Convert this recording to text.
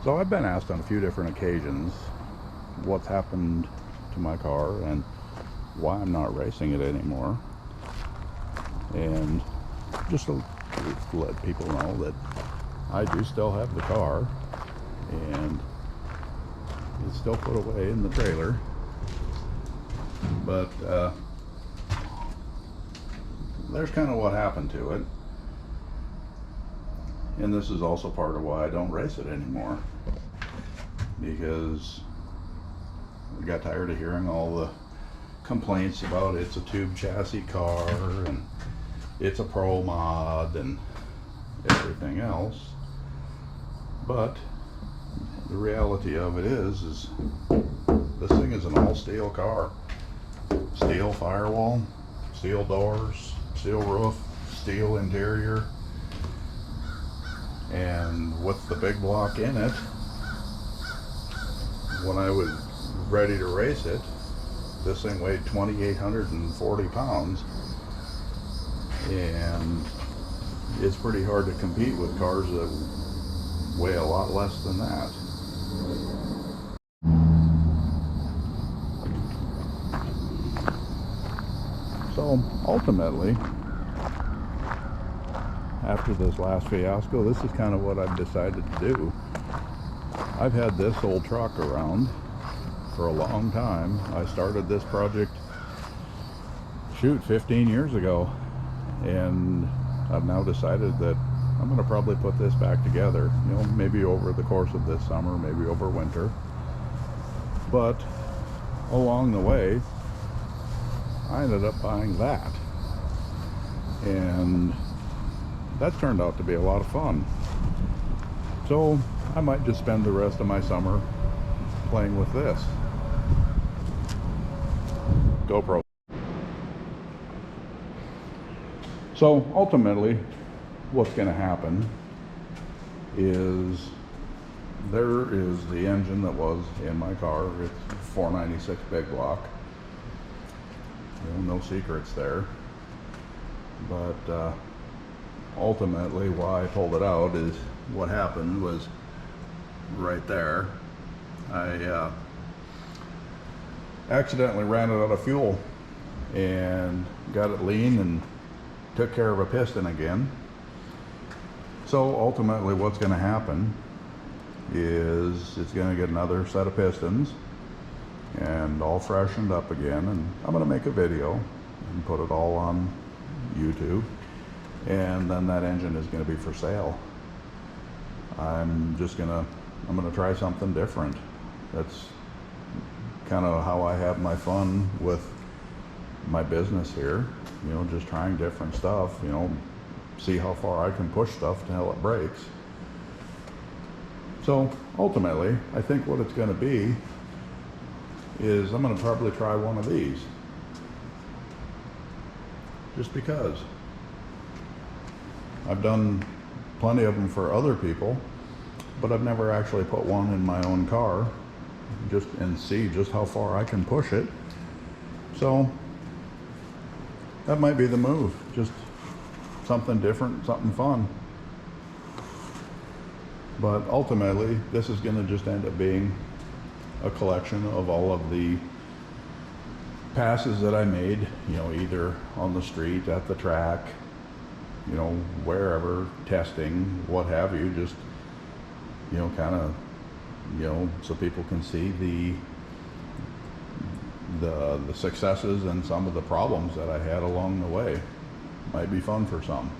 So I've been asked on a few different occasions what's happened to my car and why I'm not racing it anymore. And just to let people know that I do still have the car and it's still put away in the trailer. But there's kind of what happened to it. And this is also part of why I don't race it anymore, because I got tired of hearing all the complaints about it's a tube chassis car and it's a pro mod and everything else. But the reality of it is this thing is an all steel car. Steel firewall, steel doors, steel roof, steel interior. And with the big block in it, when I was ready to race it, this thing weighed 2,840 pounds, and it's pretty hard to compete with cars that weigh a lot less than that. So ultimately, after this last fiasco, this is kind of what I've decided to do. I've had this old truck around for a long time. I started this project, 15 years ago, and I've now decided that I'm going to probably put this back together, maybe over the course of this summer, maybe over winter. But along the way, I ended up buying that, and that's turned out to be a lot of fun. So I might just spend the rest of my summer playing with this GoPro. So ultimately, what's going to happen is there is the engine that was in my car. It's 496 big block. No secrets there. But ultimately, why I pulled it out is what happened was right there. I accidentally ran it out of fuel and got it lean and took care of a piston again. So ultimately what's going to happen is it's going to get another set of pistons and all freshened up again, and I'm going to make a video and put it all on YouTube, and then that engine is going to be for sale. I'm going to try something different. That's kind of how I have my fun with my business here, just trying different stuff, see how far I can push stuff until it breaks. So ultimately, I think what it's going to be is I'm going to probably try one of these, just because I've done plenty of them for other people, but I've never actually put one in my own car and see just how far I can push it. So that might be the move, just something different, something fun. But ultimately, this is going to just end up being a collection of all of the passes that I made, either on the street, at the track, wherever, testing, what have you, just, kind of, so people can see the successes and some of the problems that I had along the way. Might be fun for some.